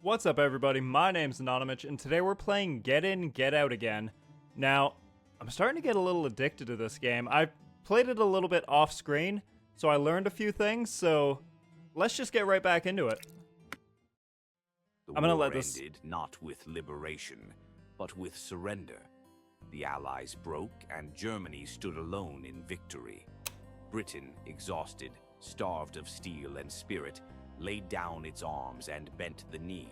What's up, everybody? My name's XxAnonyMitchxX, and today we're playing Get In, Get Out again. Now, I'm starting to get a little addicted to this game. I played it a little bit off screen, so I learned a few things, so let's just get right back into it. The I'm gonna war let this... ended not with liberation, but with surrender. The Allies broke, and Germany stood alone in victory. Britain, exhausted, starved of steel and spirit, laid down its arms and bent the knee.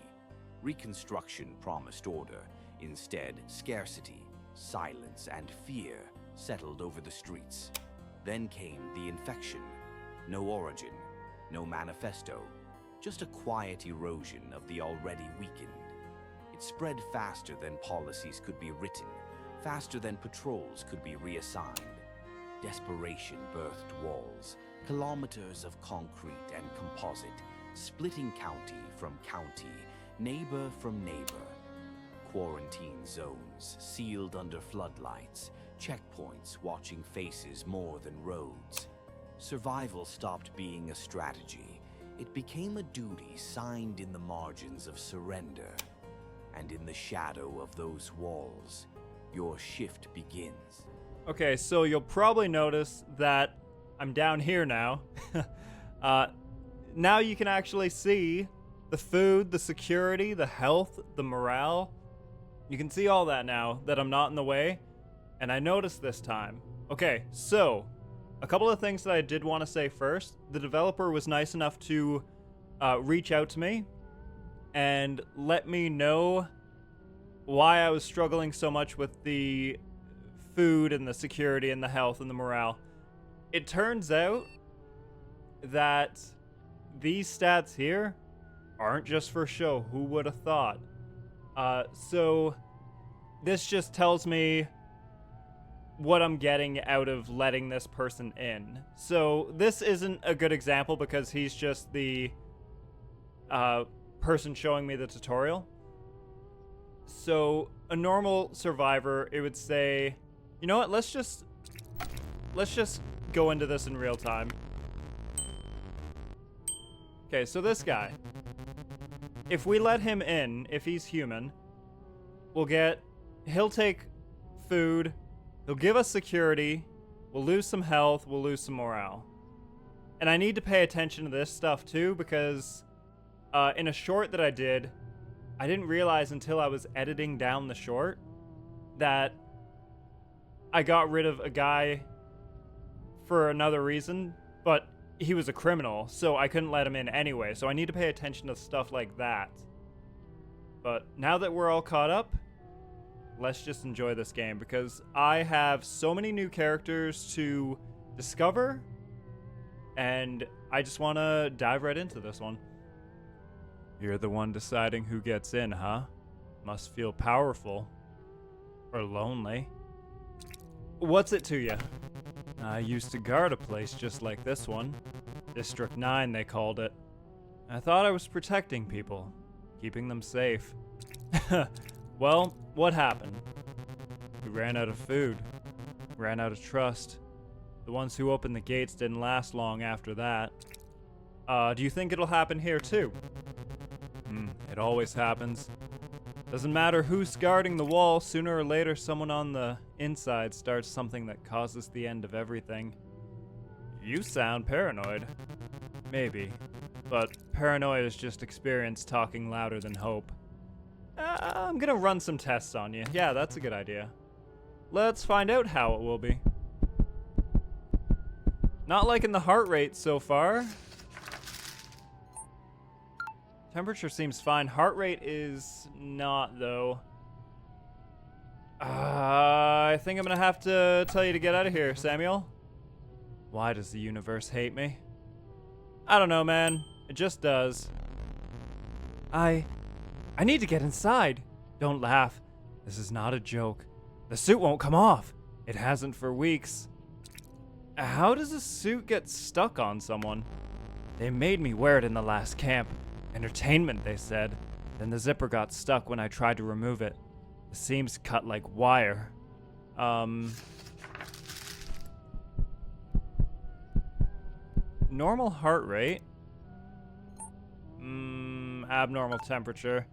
Reconstruction promised order. Instead, scarcity, silence, and fear settled over the streets. Then came the infection. No origin, no manifesto, just a quiet erosion of the already weakened. It spread faster than policies could be written, faster than patrols could be reassigned. Desperation birthed walls, kilometers of concrete and composite, splitting county from county, neighbor from neighbor. Quarantine zones, sealed under floodlights, checkpoints watching faces more than roads. Survival stopped being a strategy. It became a duty signed in the margins of surrender. And in the shadow of those walls, your shift begins. Okay, so you'll probably notice that I'm down here now. Now you can actually see the food, the security, the health, the morale. You can see all that now that I'm not in the way. And I noticed this time. Okay, so a couple of things that I did want to say first. The developer was nice enough to reach out to me and let me know why I was struggling so much with the food and the security and the health and the morale. It turns out that these stats here aren't just for show. Who would have thought? So this just tells me what I'm getting out of letting this person in. So this isn't a good example because he's just the person showing me the tutorial. So a normal survivor, it would say, you know what, let's just go into this in real time. Okay, so this guy, if we let him in, if he's human, he'll take food, he'll give us security, we'll lose some health, we'll lose some morale. And I need to pay attention to this stuff too, because in a short that I didn't realize until I was editing down the short that I got rid of a guy for another reason, but he was a criminal, so I couldn't let him in anyway, so I need to pay attention to stuff like that. But now that we're all caught up, let's just enjoy this game, because I have so many new characters to discover, and I just want to dive right into this one. You're the one deciding who gets in, huh? Must feel powerful. Or lonely. What's it to you? I used to guard a place just like this one. District 9, they called it. I thought I was protecting people, keeping them safe. Well, what happened? We ran out of food, ran out of trust. The ones who opened the gates didn't last long after that. Do you think it'll happen here too? It always happens. Doesn't matter who's guarding the wall, sooner or later someone on the inside starts something that causes the end of everything. You sound paranoid. Maybe. But paranoia is just experience talking louder than hope. I'm gonna run some tests on you. Yeah, that's a good idea. Let's find out how it will be. Not liking the heart rate so far. Temperature seems fine. Heart rate is not, though. I think I'm gonna have to tell you to get out of here, Samuel. Why does the universe hate me? I don't know, man. It just does. I need to get inside. Don't laugh. This is not a joke. The suit won't come off. It hasn't for weeks. How does a suit get stuck on someone? They made me wear it in the last camp. Entertainment, they said. Then the zipper got stuck when I tried to remove it. The seams cut like wire. Normal heart rate. Abnormal temperature.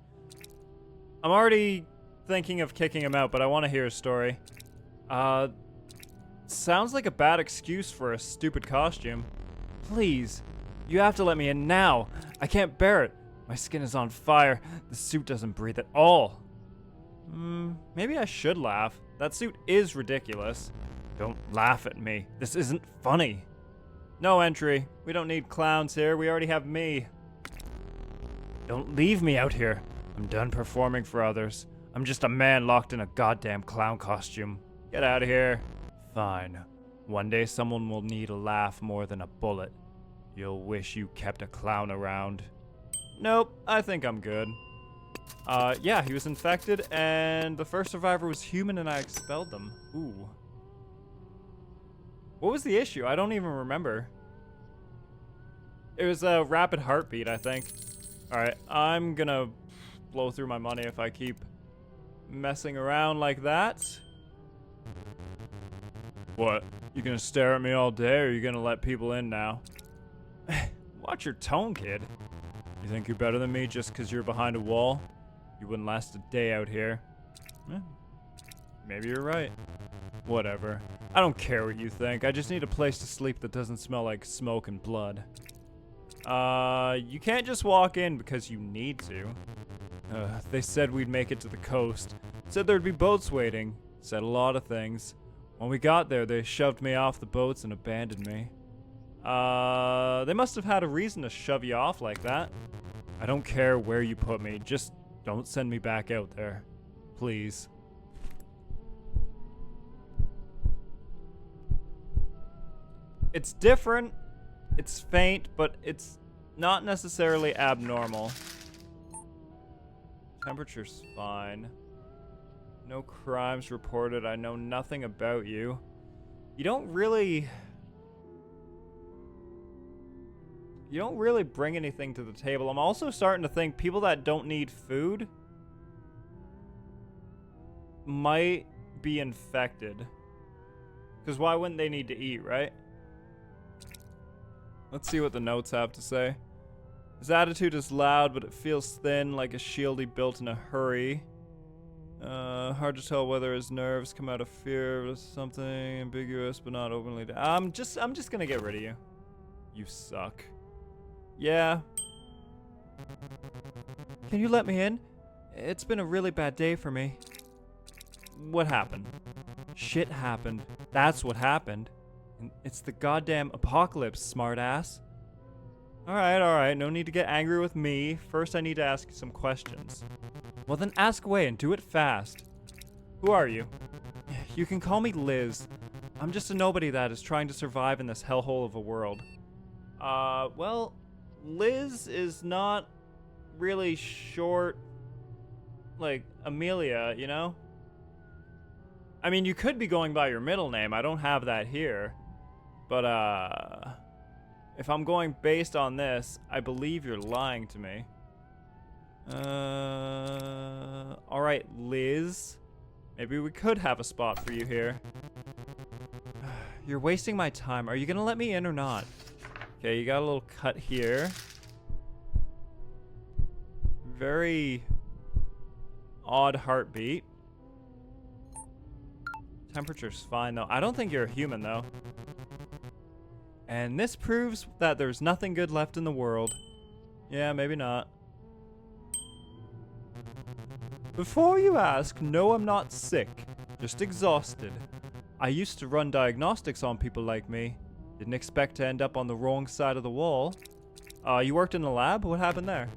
I'm already thinking of kicking him out, but I want to hear his story. Sounds like a bad excuse for a stupid costume. Please, you have to let me in now. I can't bear it. My skin is on fire. The suit doesn't breathe at all. Maybe I should laugh. That suit is ridiculous. Don't laugh at me. This isn't funny. No entry. We don't need clowns here. We already have me. Don't leave me out here. I'm done performing for others. I'm just a man locked in a goddamn clown costume. Get out of here. Fine. One day someone will need a laugh more than a bullet. You'll wish you kept a clown around. Nope, I think I'm good. Yeah, he was infected, and the first survivor was human, and I expelled them. Ooh. What was the issue? I don't even remember. It was a rapid heartbeat, I think. Alright, I'm gonna blow through my money if I keep messing around like that. What? You gonna stare at me all day, or are you gonna let people in now? Watch your tone, kid. You think you're better than me just because you're behind a wall? You wouldn't last a day out here. Maybe you're right. Whatever. I don't care what you think. I just need a place to sleep that doesn't smell like smoke and blood. You can't just walk in because you need to. They said we'd make it to the coast. Said there'd be boats waiting. Said a lot of things. When we got there, they shoved me off the boats and abandoned me. They must have had a reason to shove you off like that. I don't care where you put me. Just don't send me back out there. Please. It's different. It's faint, but it's not necessarily abnormal. Temperature's fine. No crimes reported. I know nothing about you. You don't really bring anything to the table. I'm also starting to think people that don't need food might be infected. Because why wouldn't they need to eat, right? Let's see what the notes have to say. His attitude is loud, but it feels thin, like a shield he built in a hurry. Hard to tell whether his nerves come out of fear or something ambiguous, but not openly. I'm just gonna get rid of you. You suck. Yeah. Can you let me in? It's been a really bad day for me. What happened? Shit happened. That's what happened. And it's the goddamn apocalypse, smartass. Alright, no need to get angry with me. First I need to ask you some questions. Well then ask away and do it fast. Who are you? You can call me Liz. I'm just a nobody that is trying to survive in this hellhole of a world. Well, Liz is not really short like Amelia, you know? I mean, you could be going by your middle name. I don't have that here. But, if I'm going based on this, I believe you're lying to me. Alright, Liz. Maybe we could have a spot for you here. You're wasting my time. Are you gonna let me in or not? Okay, you got a little cut here. Very odd heartbeat. Temperature's fine, though. I don't think you're a human, though. And this proves that there's nothing good left in the world. Yeah, maybe not. Before you ask, no, I'm not sick. Just exhausted. I used to run diagnostics on people like me. Didn't expect to end up on the wrong side of the wall. You worked in the lab? What happened there?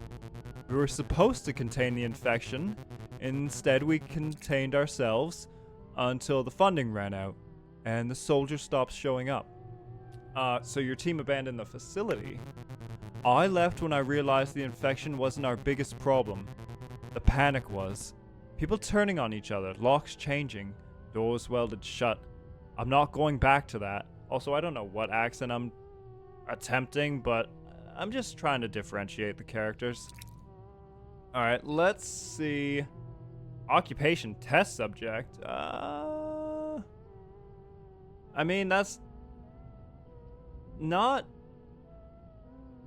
We were supposed to contain the infection. Instead, we contained ourselves until the funding ran out and the soldiers stopped showing up. So your team abandoned the facility. I left when I realized the infection wasn't our biggest problem. The panic was. People turning on each other, locks changing, doors welded shut. I'm not going back to that. Also, I don't know what accent I'm attempting, but I'm just trying to differentiate the characters. Alright, let's see. Occupation test subject. I mean, that's not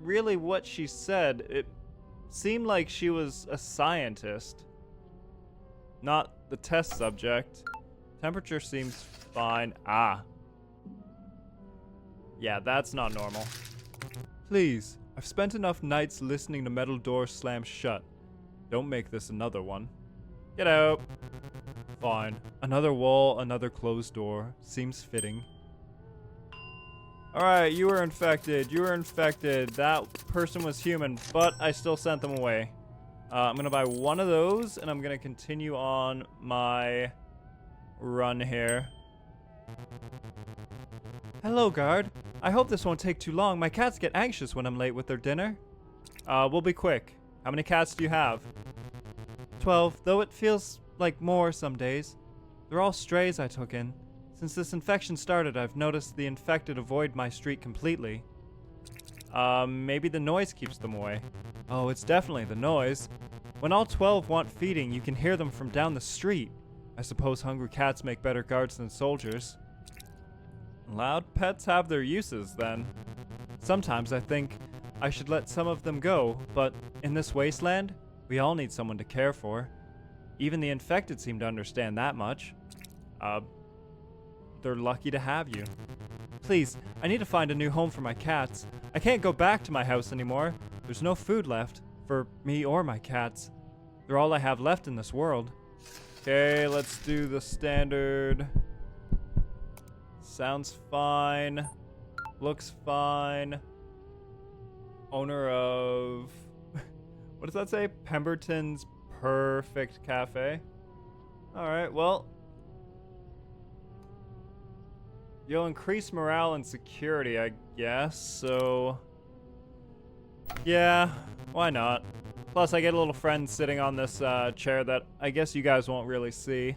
really what she said. seemed like she was a scientist, not the test subject. Temperature seems fine. Ah. Yeah, that's not normal. Please, I've spent enough nights listening to metal doors slam shut. Don't make this another one. Get out. Fine. Another wall, another closed door. Seems fitting. Alright, you were infected. You were infected. That person was human, but I still sent them away. I'm gonna buy one of those, and I'm gonna continue on my run here. Hello, guard. I hope this won't take too long. My cats get anxious when I'm late with their dinner. We'll be quick. How many cats do you have? 12, though it feels like more some days. They're all strays I took in. Since this infection started, I've noticed the infected avoid my street completely. Maybe the noise keeps them away. Oh, it's definitely the noise. When all 12 want feeding, you can hear them from down the street. I suppose hungry cats make better guards than soldiers. Loud pets have their uses, then. Sometimes I think I should let some of them go, but in this wasteland, we all need someone to care for. Even the infected seem to understand that much. They're lucky to have you. Please, I need to find a new home for my cats. I can't go back to my house anymore. There's no food left for me or my cats. They're all I have left in this world. Okay, let's do the standard. Sounds fine. Looks fine. Owner of... what does that say? Pemberton's Perfect Cafe. Alright, well... you'll increase morale and security, I guess, so... yeah, why not? Plus, I get a little friend sitting on this chair that I guess you guys won't really see.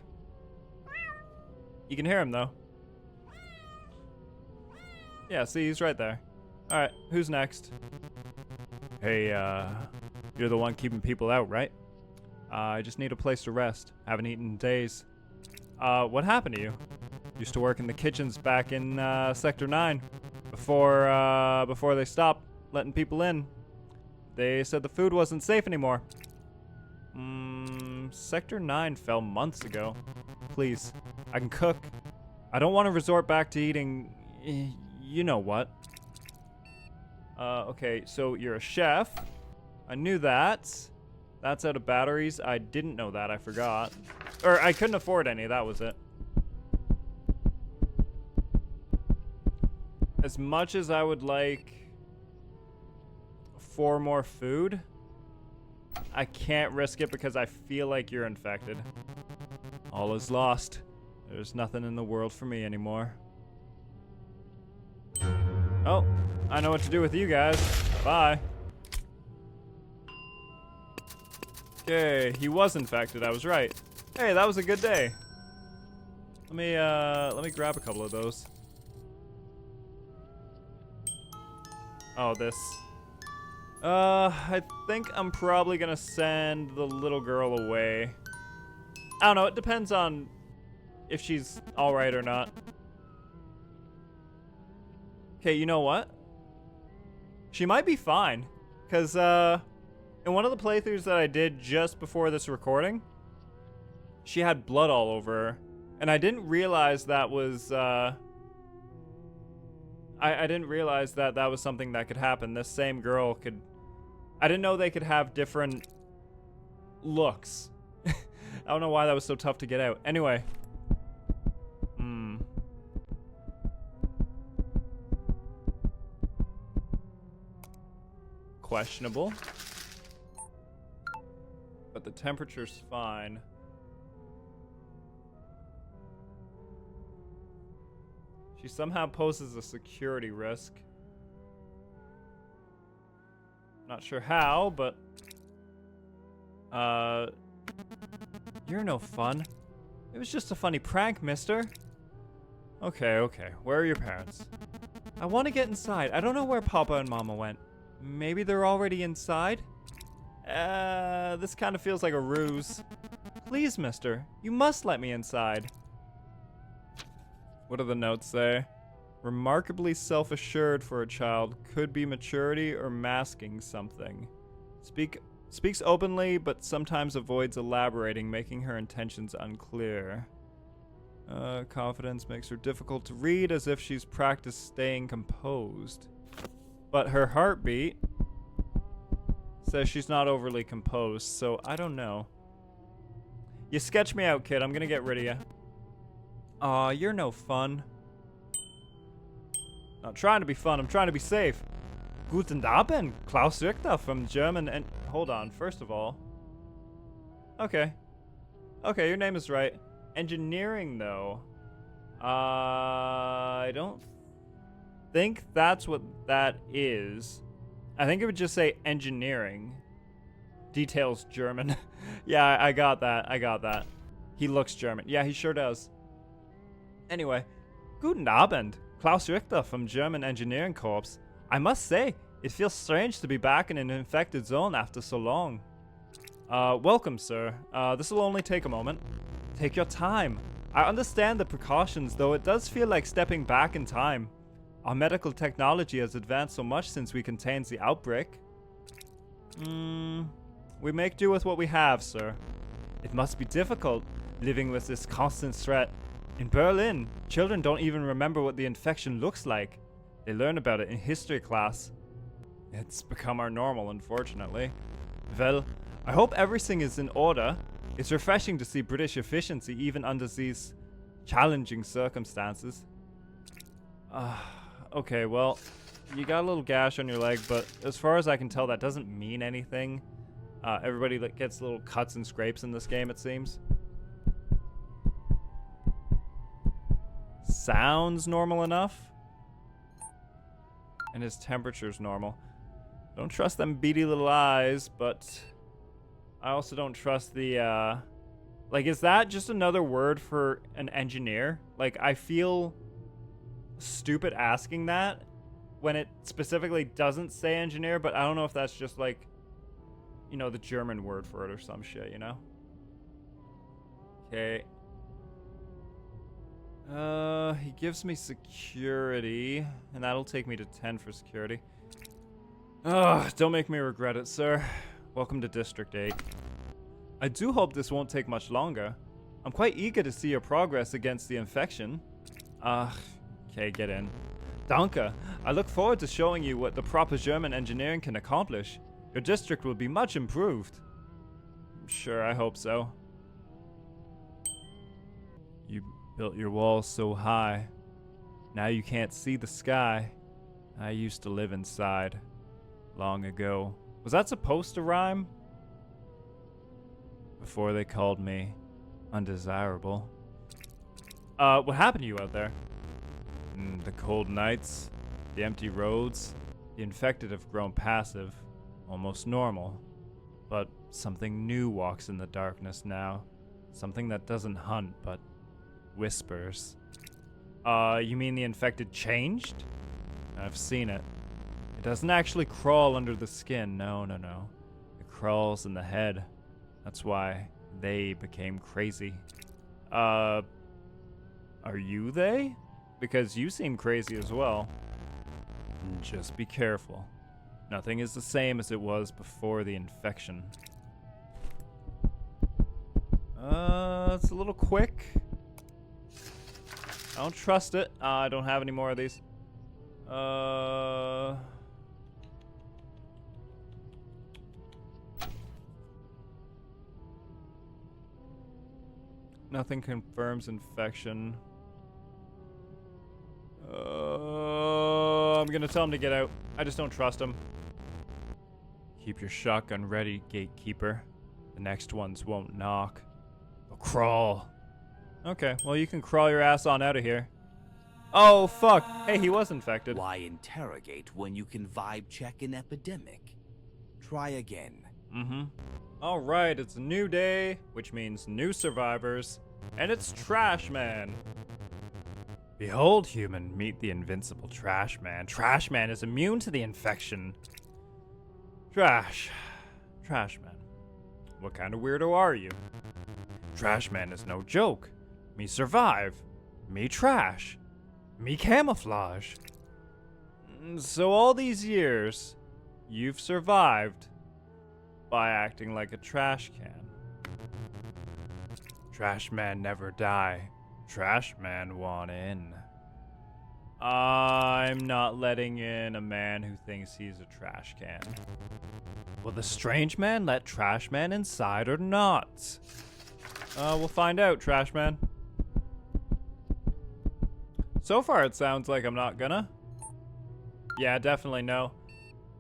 You can hear him, though. Yeah, see, he's right there. Alright, who's next? Hey, you're the one keeping people out, right? I just need a place to rest. Haven't eaten in days. What happened to you? Used to work in the kitchens back in Sector 9 before they stopped letting people in. They said the food wasn't safe anymore. Sector 9 fell months ago. Please, I can cook. I don't want to resort back to eating, you know what. Okay, so you're a chef. I knew that. That's out of batteries. I didn't know that, I forgot. Or I couldn't afford any, that was it. As much as I would like 4 more food, I can't risk it because I feel like you're infected. All is lost. There's nothing in the world for me anymore. Oh, I know what to do with you guys. Bye. Okay, he was infected, I was right. Hey, that was a good day. Let me grab a couple of those. Oh, this. I think I'm probably gonna send the little girl away. I don't know, it depends on if she's alright or not. Okay, you know what? She might be fine. Because, in one of the playthroughs that I did just before this recording, she had blood all over her. And I didn't realize that was, I didn't realize that that was something that could happen. This same girl could... I didn't know they could have different looks. I don't know why that was so tough to get out. Anyway. Questionable. But the temperature's fine. She somehow poses a security risk. Not sure how, but... You're no fun. It was just a funny prank, mister. Okay. Where are your parents? I want to get inside. I don't know where Papa and Mama went. Maybe they're already inside? This kind of feels like a ruse. Please, mister. You must let me inside. What do the notes say? Remarkably self-assured for a child. Could be maturity or masking something. Speak Speaks openly, but sometimes avoids elaborating, making her intentions unclear. Confidence makes her difficult to read, as if she's practiced staying composed. But her heartbeat says she's not overly composed, so I don't know. You sketch me out, kid. I'm gonna get rid of you. Aw, you're no fun. Not trying to be fun, I'm trying to be safe. Guten Abend, Klaus Richter from German and... Hold on, first of all. Okay. Okay, your name is right. Engineering, though. I don't think that's what that is. I think it would just say engineering. Details German. Yeah, I got that. I got that. He looks German. Yeah, he sure does. Anyway. Guten Abend, Klaus Richter from German Engineering Corps. I must say, it feels strange to be back in an infected zone after so long. Welcome, sir. This will only take a moment. Take your time. I understand the precautions, though it does feel like stepping back in time. Our medical technology has advanced so much since we contained the outbreak. We make do with what we have, sir. It must be difficult, living with this constant threat. In Berlin, children don't even remember what the infection looks like. They learn about it in history class. It's become our normal, unfortunately. Well, I hope everything is in order. It's refreshing to see British efficiency even under these challenging circumstances. Okay, well, you got a little gash on your leg, but as far as I can tell, that doesn't mean anything. Everybody gets little cuts and scrapes in this game, it seems. Sounds normal enough. And his temperature's normal. Don't trust them beady little eyes, but I also don't trust the, like, is that just another word for an engineer? Like, I feel stupid asking that when it specifically doesn't say engineer, but I don't know if that's just, like, you know, the German word for it or some shit, you know? Okay. He gives me security, and that'll take me to 10 for security. Ugh, don't make me regret it, sir. Welcome to District 8. I do hope this won't take much longer. I'm quite eager to see your progress against the infection. Okay, get in. Danke. I look forward to showing you what the proper German engineering can accomplish. Your district will be much improved. Sure, I hope so. You built your walls so high. Now you can't see the sky. I used to live inside. Long ago. Was that supposed to rhyme? Before they called me undesirable. What happened to you out there? The cold nights, the empty roads, the infected have grown passive, almost normal. But something new walks in the darkness now. Something that doesn't hunt, but whispers. You mean the infected changed? I've seen it. It doesn't actually crawl under the skin, no. It crawls in the head. That's why they became crazy. Are you they? Because you seem crazy as well. Just be careful. Nothing is the same as it was before the infection. It's a little quick. I don't trust it. I don't have any more of these. Nothing confirms infection. I'm gonna tell him to get out. I just don't trust him. Keep your shotgun ready, gatekeeper. The next ones won't knock. They'll crawl. Okay, well, you can crawl your ass on out of here. Oh, fuck. Hey, he was infected. Why interrogate when you can vibe check an epidemic? Try again. All right, it's a new day, which means new survivors, and it's Trash Man. Behold, human, meet the invincible Trash Man. Trash Man is immune to the infection. Trash Man. What kind of weirdo are you? Trash Man is no joke. Me survive. Me trash. Me camouflage. So all these years, you've survived. by acting like a trash can. Trash man never die. Trash man want in. I'm not letting in a man who thinks he's a trash can. Will the strange man let trash man inside or not? We'll find out, trash man. So far it sounds like I'm not gonna. Yeah, definitely no.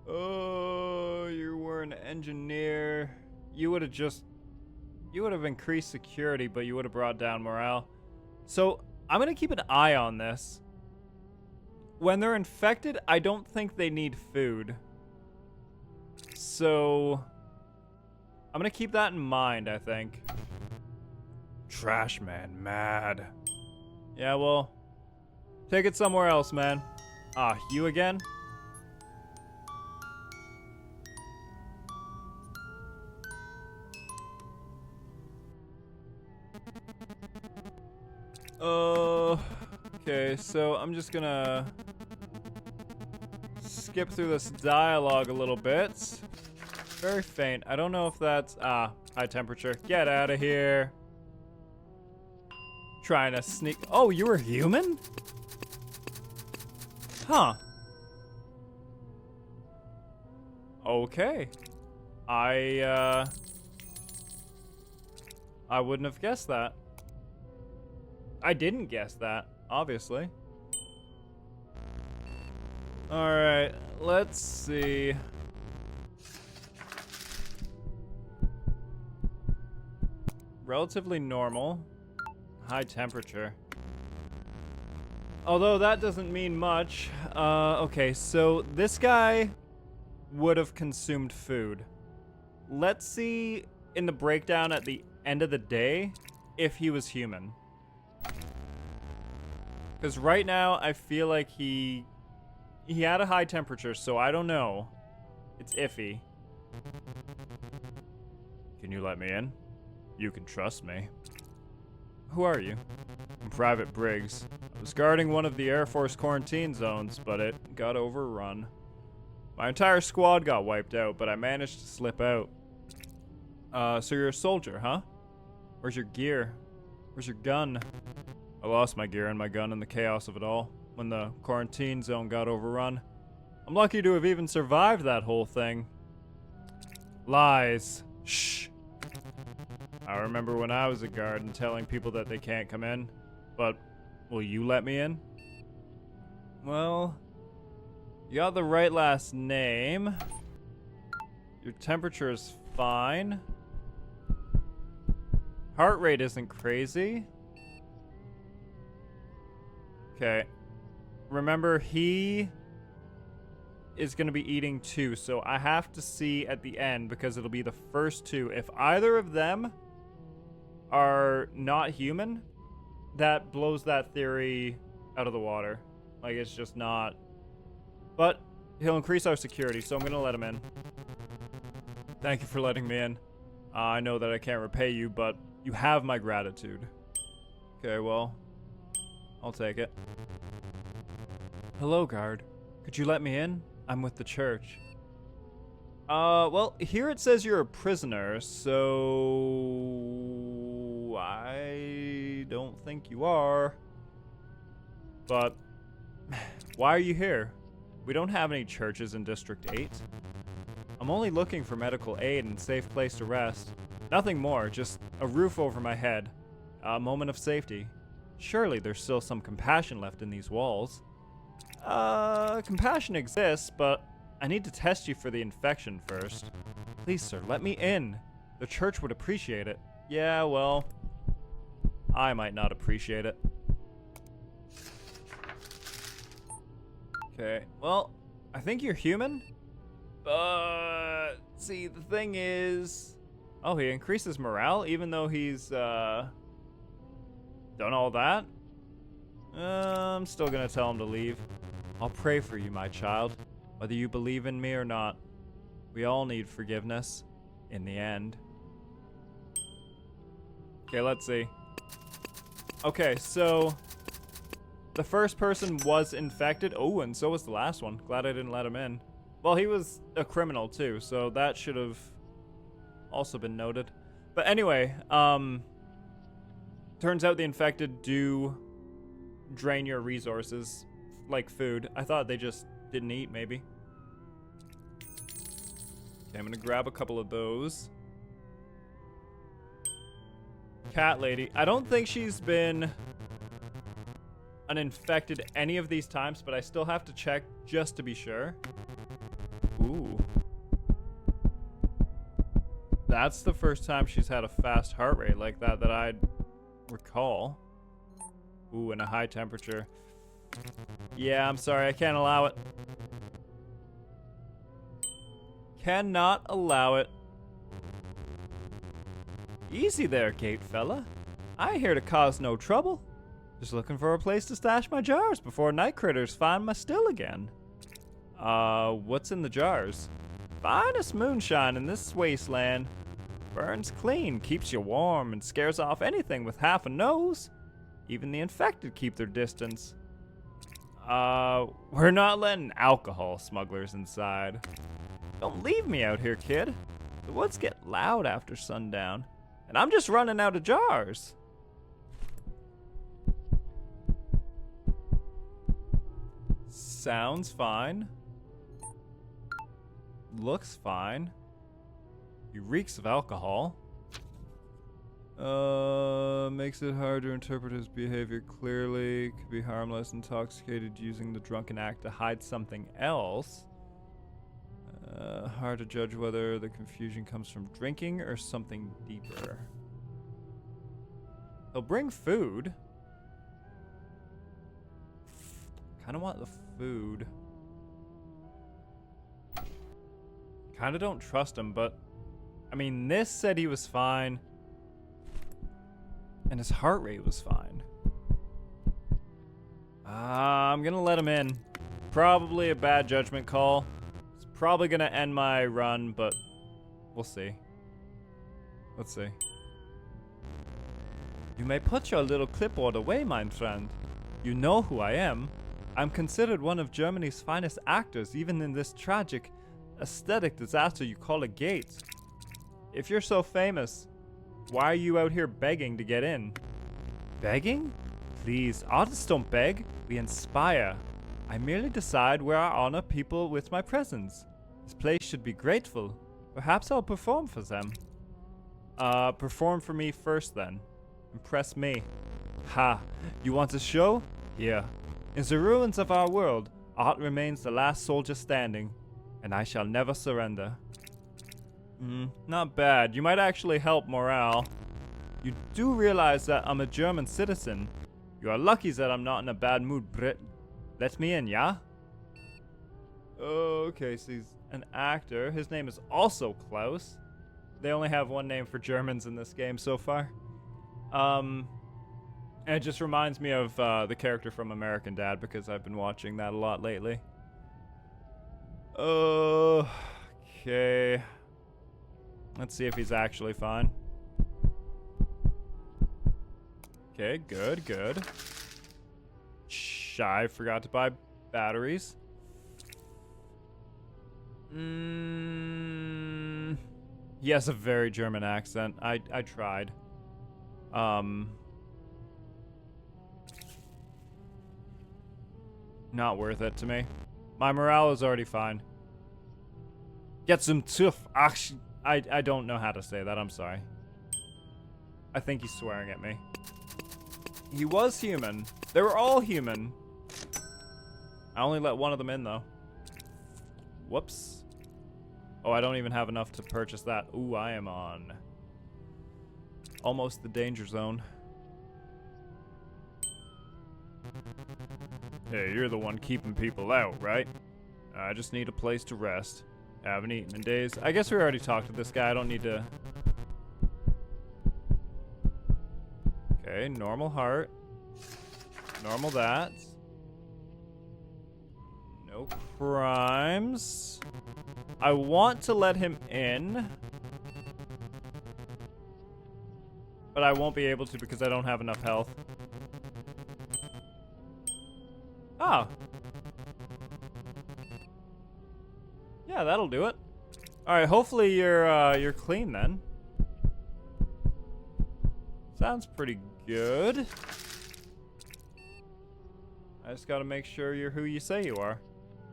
Oh, you were an engineer. You would have increased security, but you would have brought down morale. So I'm gonna keep an eye on this. When they're infected, I don't think they need food. So I'm gonna keep that in mind, I think. Trash man mad. Yeah, well, take it somewhere else, man. Ah, you again? Okay, so I'm just gonna skip through this dialogue a little bit. Very faint. I don't know if that's... high temperature. Get out of here. Trying to sneak... Oh, you were human? Huh. Okay. I wouldn't have guessed that. I didn't guess that, obviously. Alright, let's see. Relatively normal. High temperature. Although that doesn't mean much. Okay, so this guy would have consumed food. Let's see in the breakdown at the end of the day if he was human. Because right now, I feel like he had a high temperature, so I don't know. It's iffy. Can you let me in? You can trust me. Who are you? I'm Private Briggs. I was guarding one of the Air Force quarantine zones, but it got overrun. My entire squad got wiped out, but I managed to slip out. So you're a soldier, huh? Where's your gear? Where's your gun? I lost my gear and my gun in the chaos of it all, when the quarantine zone got overrun. I'm lucky to have even survived that whole thing. Lies. Shh. I remember when I was a guard and telling people that they can't come in, but will you let me in? Well, you got the right last name. Your temperature is fine. Heart rate isn't crazy. Okay. Remember, he is going to be eating too, so I have to see at the end because it'll be the first two. If either of them are not human, that blows that theory out of the water. Like, it's just not. But he'll increase our security, so I'm going to let him in. Thank you for letting me in. I know that I can't repay you, but you have my gratitude. Okay, well, I'll take it. Hello, guard. Could you let me in? I'm with the church. Well, here it says you're a prisoner, so I don't think you are. But why are you here? We don't have any churches in District 8. I'm only looking for medical aid and safe place to rest. Nothing more, just a roof over my head. A moment of safety. Surely there's still some compassion left in these walls. Compassion exists, but I need to test you for the infection first. Please, sir, let me in. The church would appreciate it. Yeah, well, I might not appreciate it. Okay, well, I think you're human. But, see, the thing is... Oh, he increases morale even though he's, done all that? I'm still gonna tell him to leave. I'll pray for you, my child, whether you believe in me or not. We all need forgiveness, in the end. Okay, let's see. Okay, so the first person was infected. Oh, and so was the last one. Glad I didn't let him in. Well, he was a criminal too, so that should have Also been noted. But anyway, turns out the infected do drain your resources, like food. I thought they just didn't eat, maybe. Okay, I'm gonna grab a couple of those. Cat lady. I don't think she's been uninfected any of these times, but I still have to check just to be sure. Ooh. That's the first time she's had a fast heart rate like that that I'd recall. Ooh, and a high temperature. Yeah, I'm sorry, I can't allow it. Cannot allow it. Easy there, gate fella. I ain't here to cause no trouble. Just looking for a place to stash my jars before night critters find my still again. What's in the jars? Finest moonshine in this wasteland. Burns clean, keeps you warm, and scares off anything with half a nose. Even the infected keep their distance. We're not letting alcohol smugglers inside. Don't leave me out here, kid. The woods get loud after sundown, and I'm just running out of jars. Sounds fine. Looks fine. He reeks of alcohol. Makes it hard to interpret his behavior clearly. Could be harmless, intoxicated, using the drunken act to hide something else. Hard to judge whether the confusion comes from drinking or something deeper. He'll bring food. Kinda want the food. Kinda don't trust him, but I mean, this said he was fine. And his heart rate was fine. I'm gonna let him in. Probably a bad judgment call. It's probably gonna end my run, but we'll see. Let's see. You may put your little clipboard away, my friend. You know who I am. I'm considered one of Germany's finest actors, even in this tragic, aesthetic disaster you call a gate. If you're so famous, why are you out here begging to get in? Begging? Please, artists don't beg, we inspire. I merely decide where I honor people with my presence. This place should be grateful. Perhaps I'll perform for them. Perform for me first then. Impress me. Ha, you want a show? Here. In the ruins of our world, art remains the last soldier standing, and I shall never surrender. Not bad. You might actually help morale. You do realize that I'm a German citizen. You are lucky that I'm not in a bad mood, Brit. Let me in, yeah? Okay, so he's an actor. His name is also Klaus. They only have one name for Germans in this game so far. And it just reminds me of the character from American Dad because I've been watching that a lot lately. Okay. Let's see if he's actually fine. Okay, good, good. I forgot to buy batteries. He has a very German accent. I tried. Not worth it to me. My morale is already fine. Get some tuff. I don't know how to say that. I'm sorry. I think he's swearing at me. He was human. They were all human. I only let one of them in, though. Whoops. Oh, I don't even have enough to purchase that. Ooh, I am on almost the danger zone. Hey, you're the one keeping people out, right? I just need a place to rest. I haven't eaten in days. I guess we already talked to this guy. I don't need to... Okay, normal heart. Normal that. No crimes. I want to let him in. But I won't be able to because I don't have enough health. Ah. Yeah, that'll do it. All right, hopefully you're clean then. Sounds pretty good. I just gotta make sure you're who you say you are.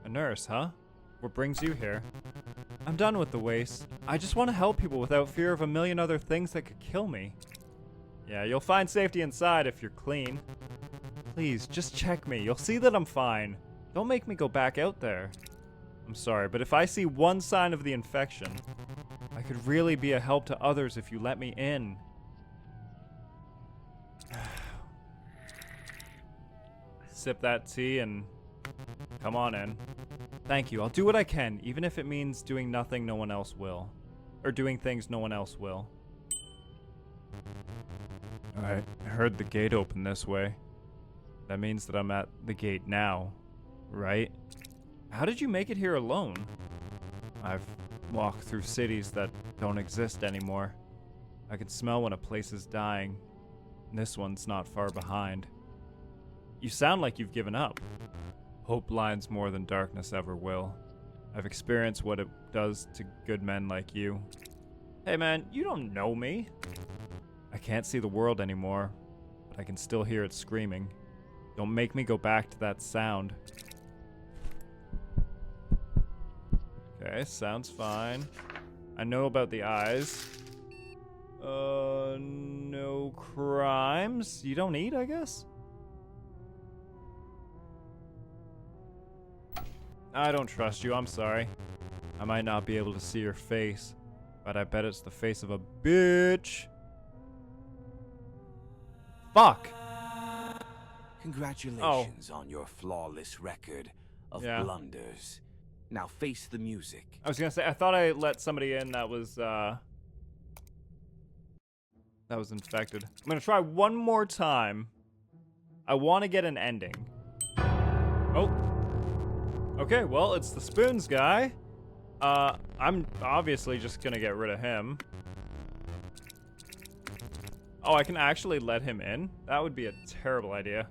A nurse, huh? What brings you here? I'm done with the waste. I just want to help people without fear of a million other things that could kill me. Yeah, you'll find safety inside if you're clean. Please, just check me. You'll see that I'm fine. Don't make me go back out there. I'm sorry, but if I see one sign of the infection, I could really be a help to others if you let me in. Sip that tea and come on in. Thank you. I'll do what I can, even if it means doing nothing no one else will. Or doing things no one else will. Alright, I heard the gate open this way. That means that I'm at the gate now, right? How did you make it here alone? I've walked through cities that don't exist anymore. I can smell when a place is dying. And this one's not far behind. You sound like you've given up. Hope blinds more than darkness ever will. I've experienced what it does to good men like you. Hey man, you don't know me. I can't see the world anymore, but I can still hear it screaming. Don't make me go back to that sound. Okay, sounds fine. I know about the eyes. No crimes. You don't eat, I guess? I don't trust you, I'm sorry. I might not be able to see your face, but I bet it's the face of a bitch. Fuck! Congratulations on your flawless record of blunders. Now face the music. I was gonna say, I thought I let somebody in that was infected. I'm gonna try one more time. I want to get an ending. Oh. Okay, well, it's the spoons guy. I'm obviously just gonna get rid of him. Oh, I can actually let him in? That would be a terrible idea.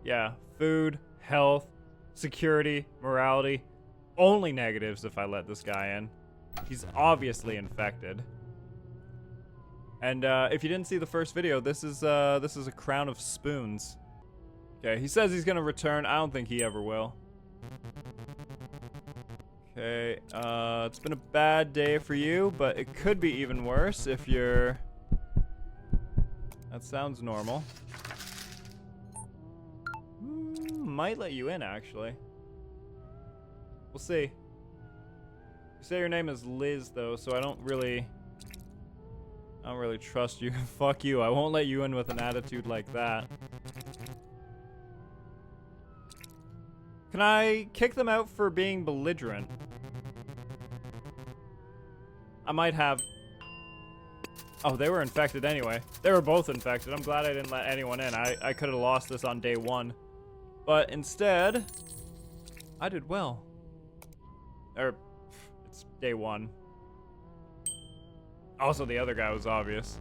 Yeah, food, health, security, morality. Only negatives if I let this guy in. He's obviously infected. And if you didn't see the first video, this is a crown of spoons. Okay, he says he's gonna return. I don't think he ever will. Okay, it's been a bad day for you, but it could be even worse if you're... That sounds normal. Might let you in, actually. We'll see. You say your name is Liz, though, so I don't really trust you. Fuck you, I won't let you in with an attitude like that. Can I kick them out for being belligerent? I might have... Oh, they were infected anyway. They were both infected. I'm glad I didn't let anyone in. I could have lost this on day one. But instead, I did well. It's day one. Also, the other guy was obvious.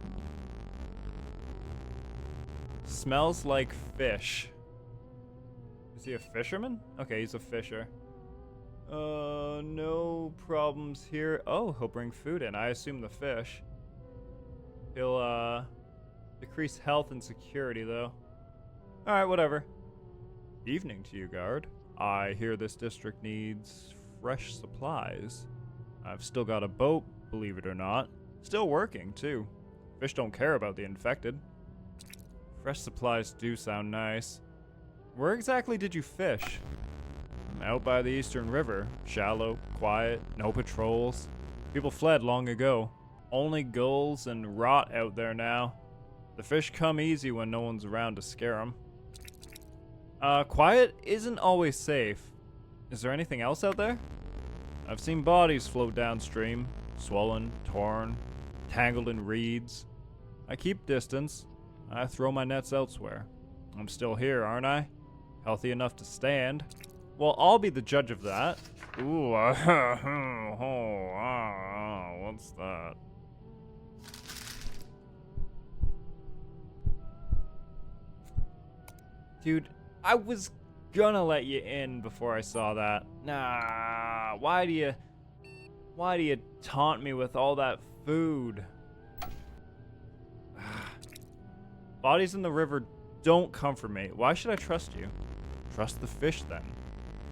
Smells like fish. Is he a fisherman? Okay, he's a fisher. No problems here. Oh, he'll bring food in. I assume the fish. He'll, decrease health and security, though. Alright, whatever. Evening to you, guard. I hear this district needs fresh supplies. I've still got a boat, believe it or not. Still working, too. Fish don't care about the infected. Fresh supplies do sound nice. Where exactly did you fish? I'm out by the Eastern River. Shallow, quiet, no patrols. People fled long ago. Only gulls and rot out there now. The fish come easy when no one's around to scare them. Quiet isn't always safe. Is there anything else out there? I've seen bodies float downstream, swollen, torn, tangled in reeds. I keep distance. I throw my nets elsewhere. I'm still here, aren't I? Healthy enough to stand. Well, I'll be the judge of that. Ooh, what's that? Dude, I was gonna let you in before I saw that. Nah, why do Why do you taunt me with all that food? Bodies in the river don't comfort me. Why should I trust you? Trust the fish then.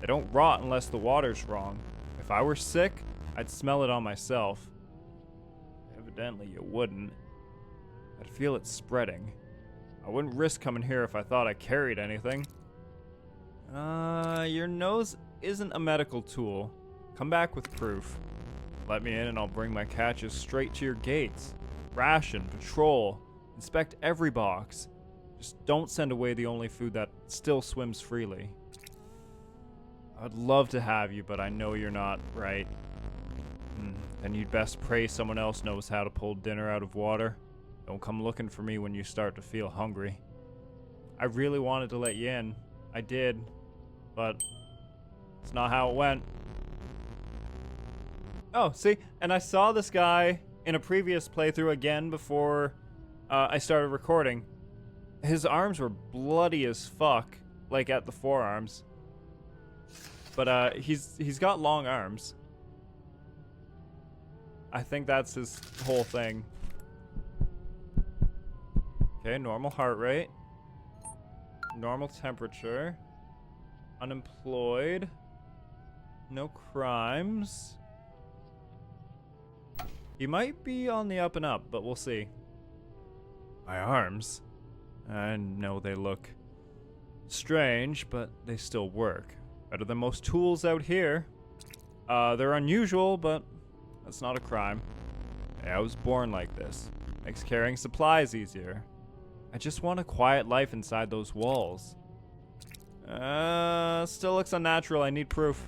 They don't rot unless the water's wrong. If I were sick, I'd smell it on myself. Evidently you wouldn't. I'd feel it spreading. I wouldn't risk coming here if I thought I carried anything. Your nose isn't a medical tool. Come back with proof. Let me in and I'll bring my catches straight to your gates. Ration, patrol, inspect every box. Just don't send away the only food that still swims freely. I'd love to have you, but I know you're not, right? Then you'd best pray someone else knows how to pull dinner out of water. Don't come looking for me when you start to feel hungry. I really wanted to let you in. I did. But it's not how it went. Oh, see? And I saw this guy in a previous playthrough again before I started recording. His arms were bloody as fuck, like at the forearms. But he's got long arms. I think that's his whole thing. Okay, normal heart rate. Normal temperature. Unemployed. No crimes. He might be on the up and up, but we'll see. My arms. I know they look strange, but they still work. Better than most tools out here. They're unusual, but that's not a crime. Hey, I was born like this. Makes carrying supplies easier. I just want a quiet life inside those walls. Still looks unnatural. I need proof.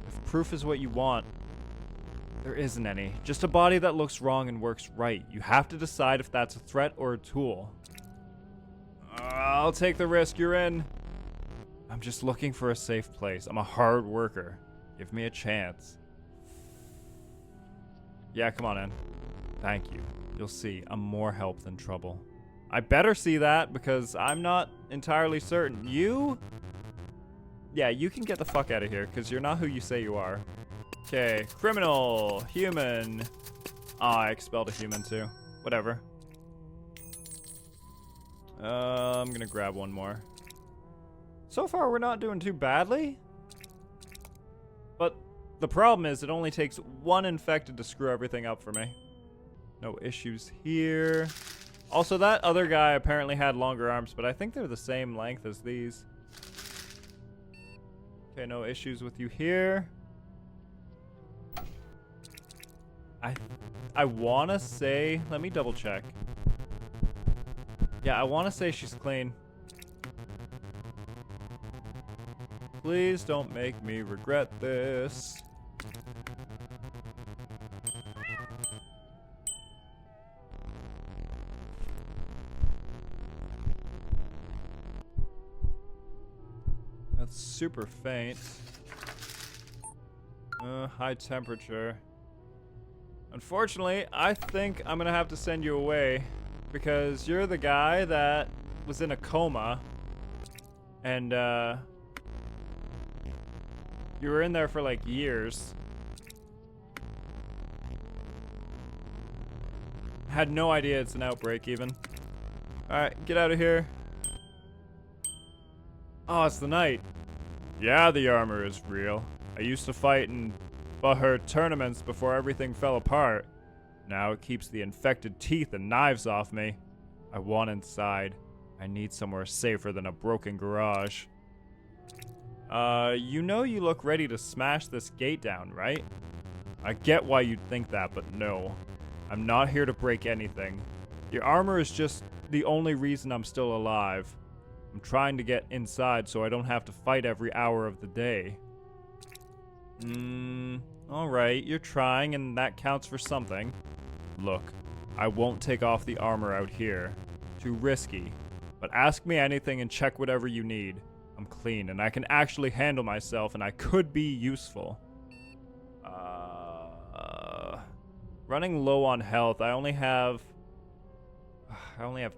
If proof is what you want, there isn't any. Just a body that looks wrong and works right. You have to decide if that's a threat or a tool. I'll take the risk. You're in. I'm just looking for a safe place. I'm a hard worker. Give me a chance. Yeah, come on in. Thank you. You'll see, I'm more help than trouble. I better see that because I'm not entirely certain. You? Yeah, you can get the fuck out of here because you're not who you say you are. Okay, criminal, human. I expelled a human too. Whatever. I'm gonna grab one more. So far, we're not doing too badly. But the problem is it only takes one infected to screw everything up for me. No issues here. Also, that other guy apparently had longer arms, but I think they're the same length as these. Okay, no issues with you here. I want to say... Let me double check. Yeah, I want to say she's clean. Please don't make me regret this. That's super faint. High temperature. Unfortunately, I think I'm gonna have to send you away because you're the guy that was in a coma and you were in there for like years. Had no idea it's an outbreak even. Alright, get out of here. Oh, it's the knight. Yeah, the armor is real. I used to fight in Baher tournaments before everything fell apart. Now it keeps the infected teeth and knives off me. I want inside. I need somewhere safer than a broken garage. You know you look ready to smash this gate down, right? I get why you'd think that, but no. I'm not here to break anything. Your armor is just the only reason I'm still alive. I'm trying to get inside so I don't have to fight every hour of the day. Alright, you're trying and that counts for something. Look, I won't take off the armor out here. Too risky. But ask me anything and check whatever you need. I'm clean and I can actually handle myself and I could be useful. Running low on health. I only have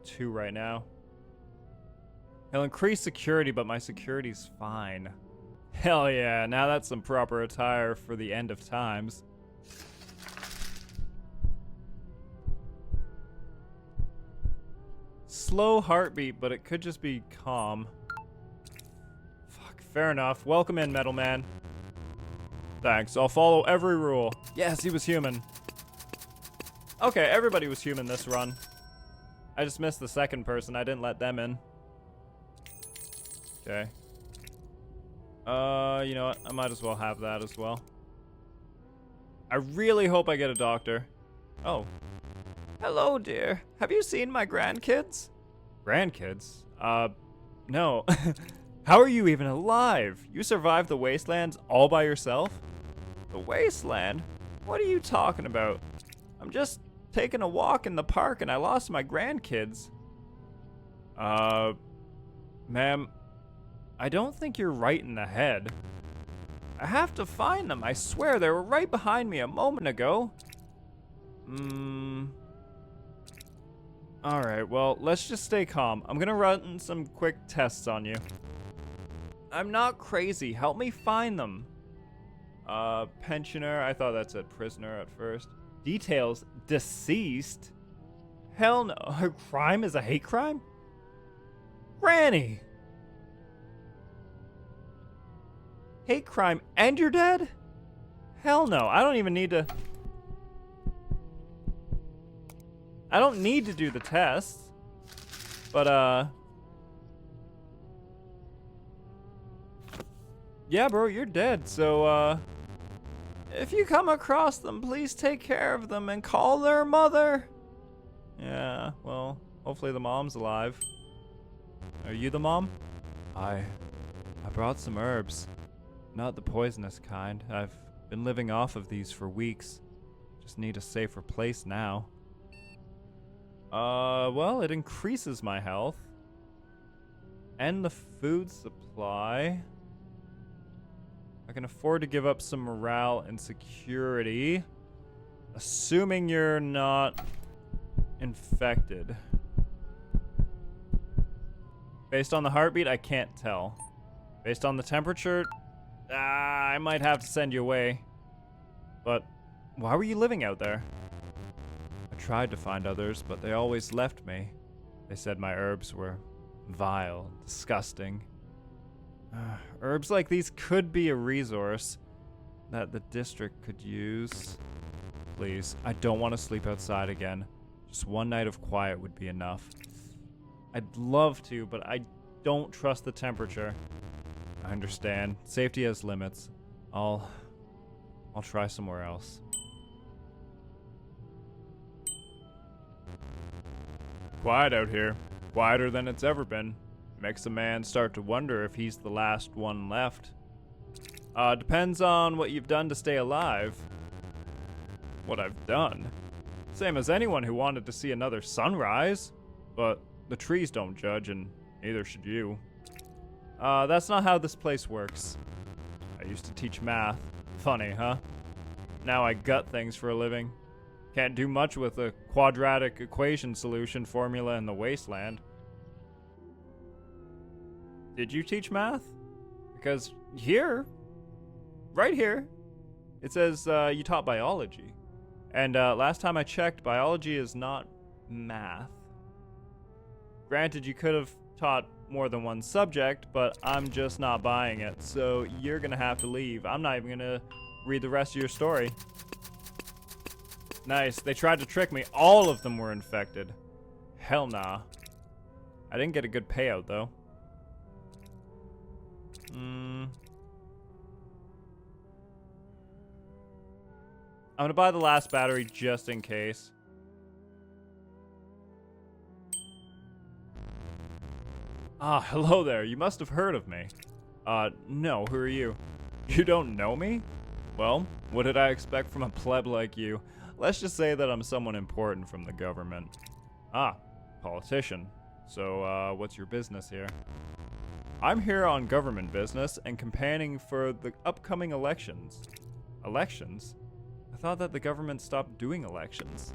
2 right now. It'll increase security, but my security's fine. Hell yeah, now that's some proper attire for the end of times. Slow heartbeat, but it could just be calm. Fuck, fair enough. Welcome in, Metal Man. Thanks, I'll follow every rule. Yes, he was human. Okay, everybody was human this run. I just missed the second person. I didn't let them in. Okay. You know what? I might as well have that as well. I really hope I get a doctor. Oh. Hello, dear. Have you seen my grandkids? Grandkids? No. How are you even alive? You survived the wastelands all by yourself? The wasteland? What are you talking about? I'm just taking a walk in the park and I lost my grandkids. Ma'am, I don't think you're right in the head. I have to find them. I swear they were right behind me a moment ago. Alright, well, let's just stay calm. I'm gonna run some quick tests on you. I'm not crazy. Help me find them. Pensioner. I thought that said prisoner at first. Details. Deceased? Hell no. Her crime is a hate crime? Granny! Hate crime and you're dead? Hell no. I don't even need to... I don't need to do the test. But, yeah, bro, you're dead. So, if you come across them, please take care of them and call their mother. Yeah, well, hopefully the mom's alive. Are you the mom? I brought some herbs. Not the poisonous kind. I've been living off of these for weeks. Just need a safer place now. Well, it increases my health. And the food supply. I can afford to give up some morale and security. Assuming you're not infected. Based on the heartbeat, I can't tell. Based on the temperature, I might have to send you away. But why were you living out there? I tried to find others, but they always left me. They said my herbs were vile, disgusting. Herbs like these could be a resource that the district could use. Please, I don't want to sleep outside again. Just one night of quiet would be enough. I'd love to, but I don't trust the temperature. I understand. Safety has limits. I'll try somewhere else. Quiet out here. Quieter than it's ever been. Makes a man start to wonder if he's the last one left. Depends on what you've done to stay alive. What I've done? Same as anyone who wanted to see another sunrise. But the trees don't judge, and neither should you. That's not how this place works. I used to teach math. Funny, huh? Now I gut things for a living. Can't do much with a quadratic equation solution formula in the wasteland. Did you teach math? Because here, right here, it says you taught biology. And last time I checked, biology is not math. Granted, you could have taught more than one subject, but I'm just not buying it. So you're going to have to leave. I'm not even going to read the rest of your story. Nice. They tried to trick me. All of them were infected. Hell nah. I didn't get a good payout, though. I'm gonna buy the last battery just in case. Ah, hello there. You must have heard of me. No. Who are you? You don't know me? Well, what did I expect from a pleb like you? Let's just say that I'm someone important from the government. Ah, politician. So, what's your business here? I'm here on government business and campaigning for the upcoming elections. Elections? I thought that the government stopped doing elections.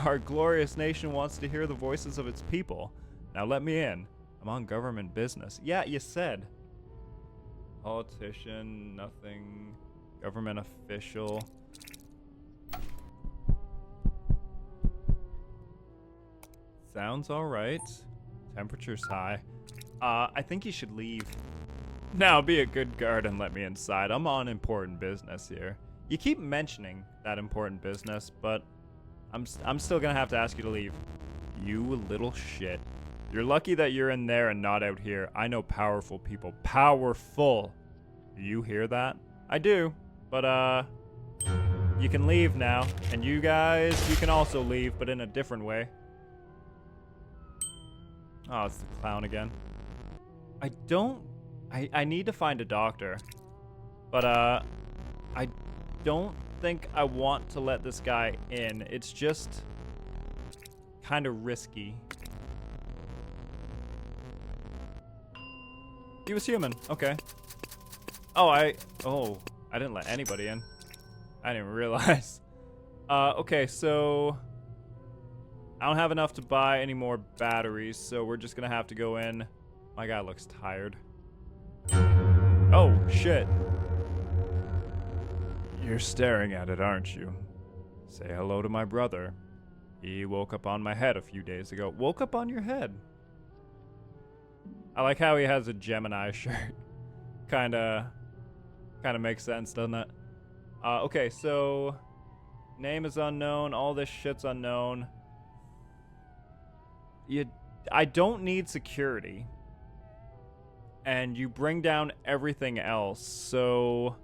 Our glorious nation wants to hear the voices of its people. Now let me in. I'm on government business. Yeah, you said. Politician, nothing. Government official. Sounds alright. Temperature's high. I think you should leave. Now be a good guard and let me inside. I'm on important business here. You keep mentioning that important business, but I'm still gonna have to ask you to leave. You little shit. You're lucky that you're in there and not out here. I know powerful people. Powerful. Do you hear that? I do. But, you can leave now. And you guys, you can also leave, but in a different way. Oh, it's the clown again. I need to find a doctor. But, I don't think I want to let this guy in. It's just kind of risky. He was human. Okay. Oh, I didn't let anybody in. I didn't even realize. Okay, so I don't have enough to buy any more batteries, so we're just gonna have to go in. My guy looks tired. Oh, shit. You're staring at it, aren't you? Say hello to my brother. He woke up on my head a few days ago. Woke up on your head? I like how he has a Gemini shirt. Kinda makes sense, doesn't it? Okay, so name is unknown. All this shit's unknown. I don't need security. And you bring down everything else. So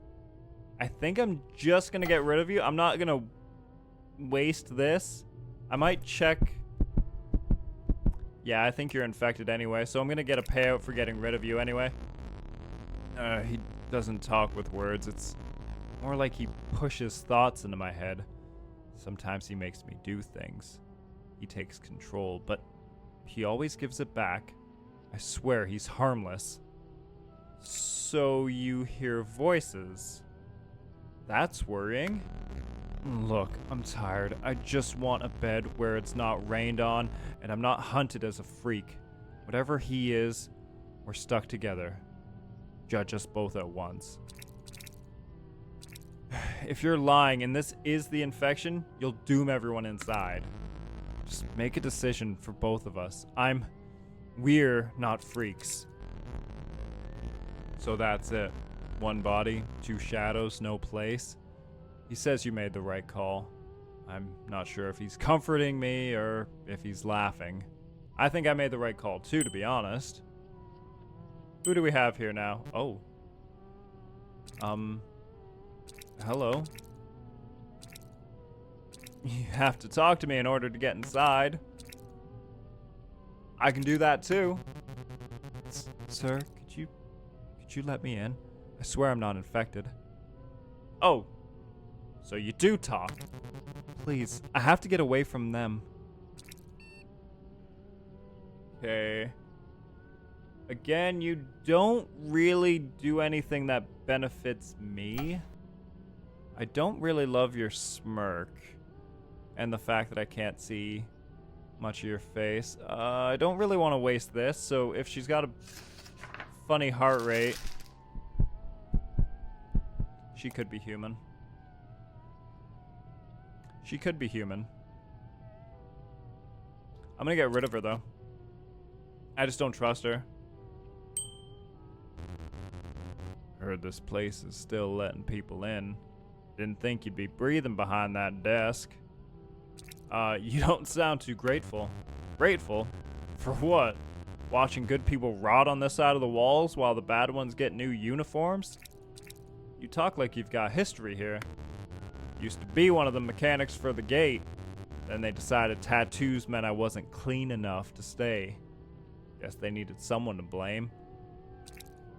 I think I'm just gonna get rid of you. I'm not gonna waste this. I might check. Yeah, I think you're infected anyway, so I'm gonna get a payout for getting rid of you anyway. He doesn't talk with words. It's more like he pushes thoughts into my head. Sometimes he makes me do things. He takes control, but he always gives it back. I swear he's harmless. So you hear voices. That's worrying. Look, I'm tired. I just want a bed where it's not rained on and I'm not hunted as a freak. Whatever he is, we're stuck together. Judge us both at once. If you're lying and this is the infection, you'll doom everyone inside. Just make a decision for both of us. We're not freaks. So that's it. One body, two shadows, no place. He says you made the right call. I'm not sure if he's comforting me or if he's laughing. I think I made the right call too, to be honest. Who do we have here now? Oh. Hello. You have to talk to me in order to get inside. I can do that too. Sir, could you let me in? I swear I'm not infected. Oh. So you do talk. Please, I have to get away from them. Okay. Again, you don't really do anything that benefits me. I don't really love your smirk. And the fact that I can't see much of your face. I don't really want to waste this, so if she's got a funny heart rate, she could be human. She could be human. I'm gonna get rid of her, though. I just don't trust her. Heard this place is still letting people in. Didn't think you'd be breathing behind that desk. You don't sound too grateful. Grateful? For what? Watching good people rot on this side of the walls while the bad ones get new uniforms? You talk like you've got history here. Used to be one of the mechanics for the gate. Then they decided tattoos meant I wasn't clean enough to stay. Guess they needed someone to blame.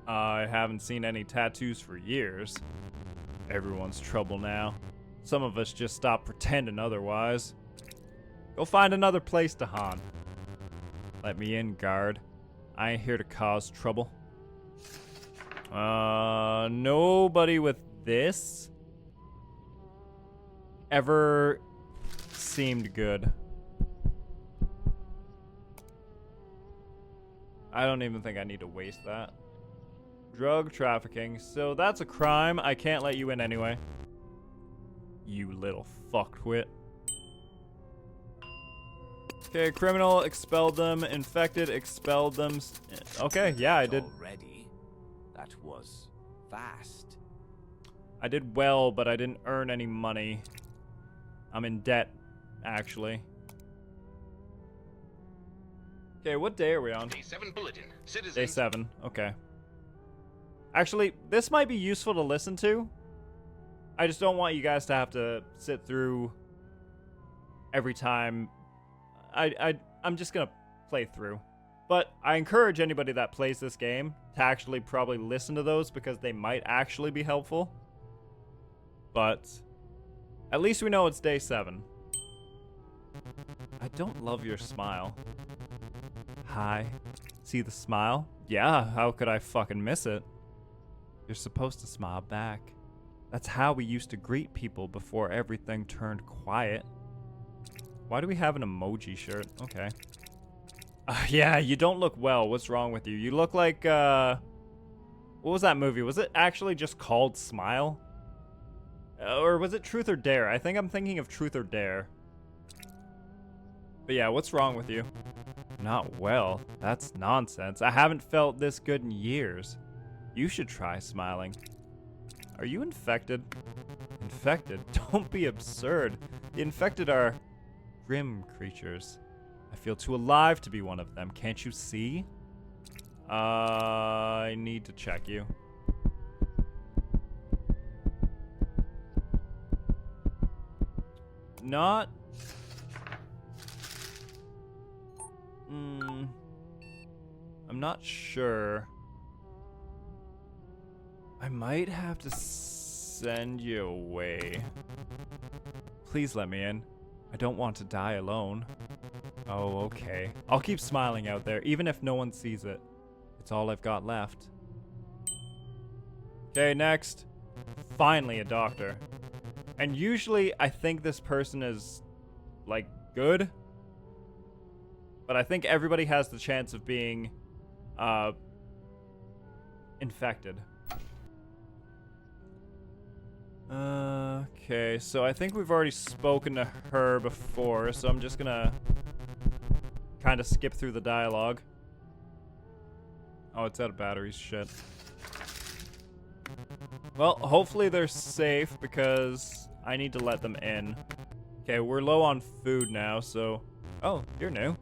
I haven't seen any tattoos for years. Everyone's trouble now. Some of us just stop pretending otherwise. Go find another place to haunt. Let me in, guard. I ain't here to cause trouble. Nobody with this ever seemed good. I don't even think I need to waste that. Drug trafficking. So that's a crime. I can't let you in anyway. You little fuckwit. Okay, criminal, expelled them. Infected, expelled them. Okay, yeah, I did. Already? That was fast. I did well, but I didn't earn any money. I'm in debt, actually. Okay, what day are we on? Day 7 bulletin. Citizens. Day 7, okay. Actually, this might be useful to listen to. I just don't want you guys to have to sit through every time. I'm just gonna play through. But I encourage anybody that plays this game to actually probably listen to those because they might actually be helpful. But at least we know it's day 7. I don't love your smile. Hi. See the smile? Yeah, how could I fucking miss it? You're supposed to smile back. That's how we used to greet people before everything turned quiet. Why do we have an emoji shirt? Okay. Yeah, you don't look well. What's wrong with you? You look like, what was that movie? Was it actually just called Smile? Or was it Truth or Dare? I think I'm thinking of Truth or Dare. But yeah, what's wrong with you? Not well. That's nonsense. I haven't felt this good in years. You should try smiling. Are you infected? Infected? Don't be absurd. The infected are grim creatures. I feel too alive to be one of them. Can't you see? I need to check you. Not... I'm not sure. I might have to send you away. Please let me in. I don't want to die alone. Oh, okay. I'll keep smiling out there, even if no one sees it. It's all I've got left. Okay, next. Finally, a doctor. And usually, I think this person is, like, good. But I think everybody has the chance of being, infected. Okay, so I think we've already spoken to her before, so I'm just gonna kind of skip through the dialogue. Oh, it's out of batteries, shit. Well, hopefully they're safe because I need to let them in. Okay, we're low on food now, so... Oh, you're new.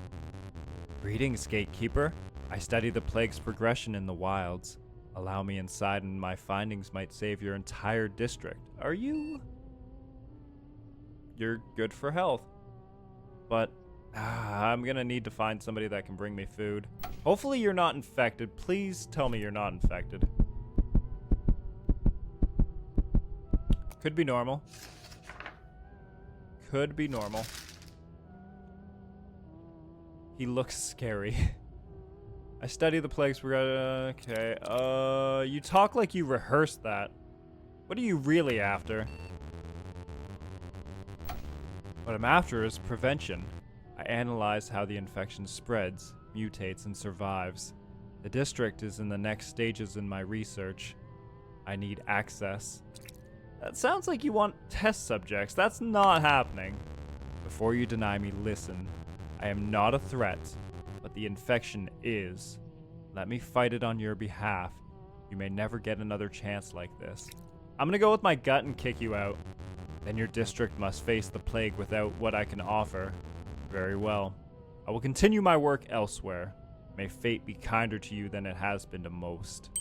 Greetings, gatekeeper. I study the plague's progression in the wilds. Allow me inside and my findings might save your entire district. Are you? You're good for health. But I'm gonna need to find somebody that can bring me food. Hopefully you're not infected. Please tell me you're not infected. Could be normal. Could be normal. He looks scary. I study the plagues. Okay. You talk like you rehearsed that. What are you really after? What I'm after is prevention. I analyze how the infection spreads, mutates, and survives. The district is in the next stages in my research. I need access. That sounds like you want test subjects. That's not happening. Before you deny me, listen. I am not a threat, but the infection is. Let me fight it on your behalf. You may never get another chance like this. I'm gonna go with my gut and kick you out. Then your district must face the plague without what I can offer. Very well. I will continue my work elsewhere. May fate be kinder to you than it has been to most.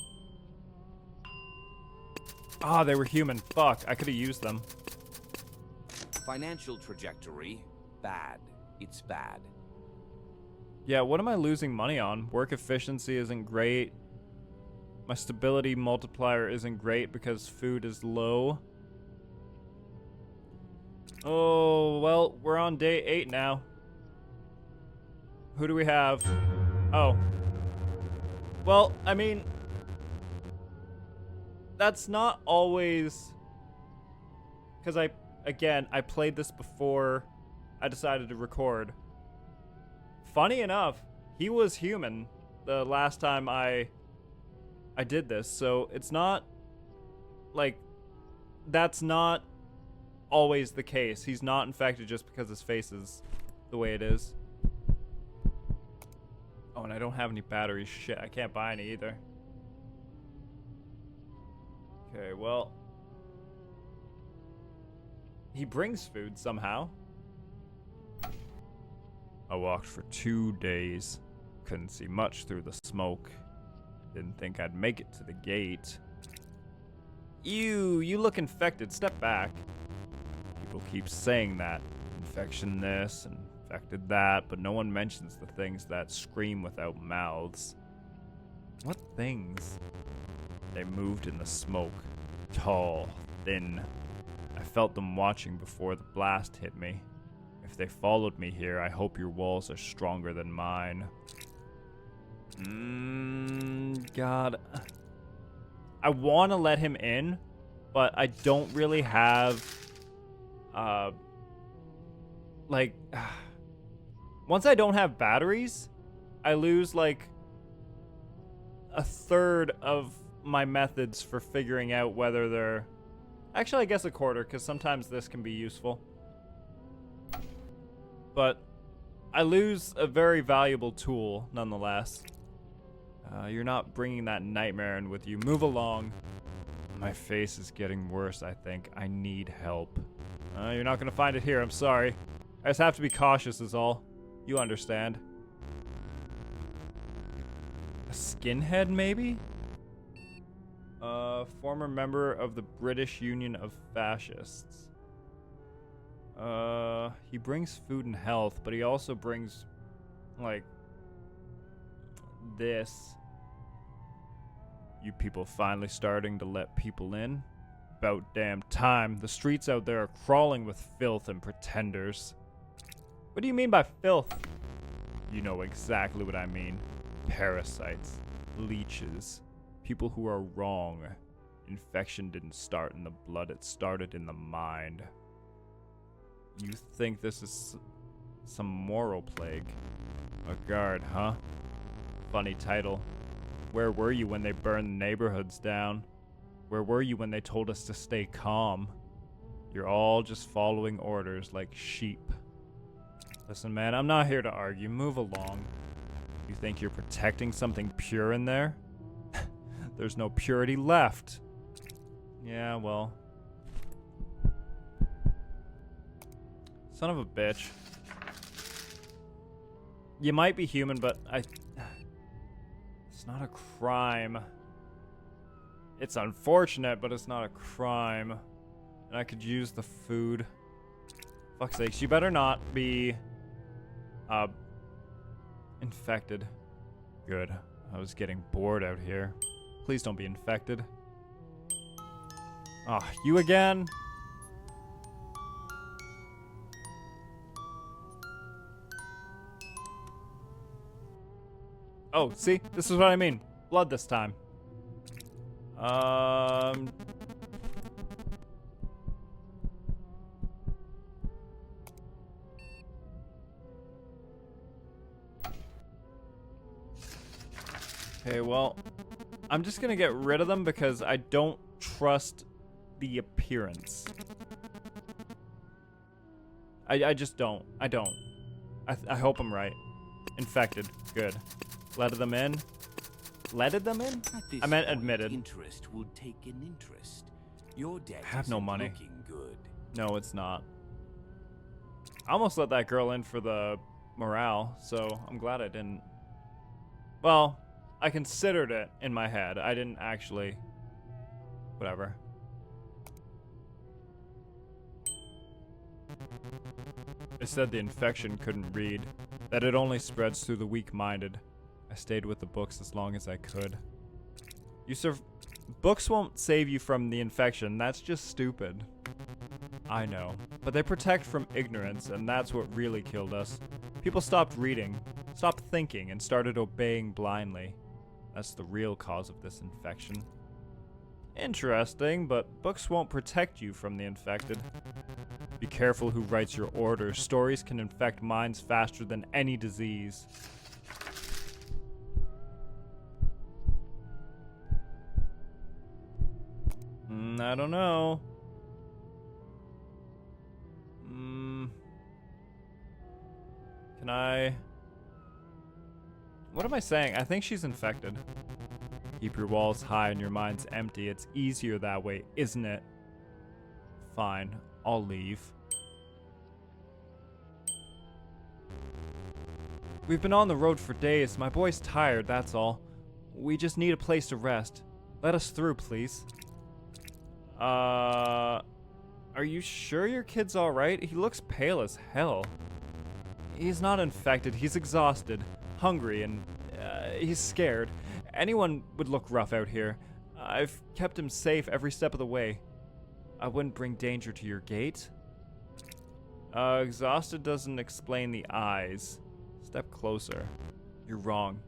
Ah, they were human. Fuck, I could have used them. Financial trajectory, bad. It's bad. Yeah, what am I losing money on? Work efficiency isn't great. My stability multiplier isn't great because food is low. Oh, well, we're on day 8 now. Who do we have? Oh. Well, I mean, that's not always... Because I played this before I decided to record. Funny enough, he was human the last time I did this, so it's not like that's not always the case. He's not infected just because his face is the way it is. Oh, and I don't have any batteries. Shit, I can't buy any either. Okay, well. He brings food somehow. I walked for 2 days. Couldn't see much through the smoke. Didn't think I'd make it to the gate. You look infected. Step back. People keep saying that. Infection this, infected that, but no one mentions the things that scream without mouths. What things? They moved in the smoke. Tall, thin. I felt them watching before the blast hit me. If they followed me here, I hope your walls are stronger than mine. God. I want to let him in, but I don't really have, like, once I don't have batteries, I lose, like, a third of my methods for figuring out whether they're... Actually, I guess a quarter, because sometimes this can be useful. But I lose a very valuable tool, nonetheless. You're not bringing that nightmare in with you. Move along. My face is getting worse, I think. I need help. You're not going to find it here, I'm sorry. I just have to be cautious is all. You understand. A skinhead, maybe? Former member of the British Union of Fascists. He brings food and health, but he also brings, like, this. You people finally starting to let people in? About damn time. The streets out there are crawling with filth and pretenders. What do you mean by filth? You know exactly what I mean. Parasites. Leeches. People who are wrong. Infection didn't start in the blood, it started in the mind. You think this is some moral plague? A guard, huh? Funny title. Where were you when they burned neighborhoods down? Where were you when they told us to stay calm? You're all just following orders like sheep. Listen, man, I'm not here to argue. Move along. You think you're protecting something pure in there? There's no purity left. Yeah, well. Son of a bitch. You might be human, but it's not a crime. It's unfortunate, but it's not a crime. And I could use the food. Fuck's sakes, you better not be infected. Good. I was getting bored out here. Please don't be infected. Ah, you again? Oh, see? This is what I mean. Blood this time. Okay, well, I'm just gonna get rid of them because I don't trust the appearance. I just don't. I don't. I hope I'm right. Infected. Good. Letted them in. Letted them in? I meant admitted. Interest would take an interest. Your debt I have no money. Looking good. No, it's not. I almost let that girl in for the morale, so I'm glad I didn't. Well, I considered it in my head. I didn't actually. Whatever. It said the infection couldn't read, that it only spreads through the weak-minded. I stayed with the books as long as I could. Books won't save you from the infection. That's just stupid. I know, but they protect from ignorance, and that's what really killed us. People stopped reading, stopped thinking, and started obeying blindly. That's the real cause of this infection. Interesting, but books won't protect you from the infected. Be careful who writes your orders. Stories can infect minds faster than any disease. I don't know. Can I What am I saying? I think she's infected. Keep your walls high and your minds empty. It's easier that way, isn't it? Fine, I'll leave. We've been on the road for days. My boy's tired, that's all. We just need a place to rest. Let us through, please. Are you sure your kid's alright? He looks pale as hell. He's not infected. He's exhausted, hungry, and he's scared. Anyone would look rough out here. I've kept him safe every step of the way. I wouldn't bring danger to your gate. Exhausted doesn't explain the eyes. Step closer. You're wrong.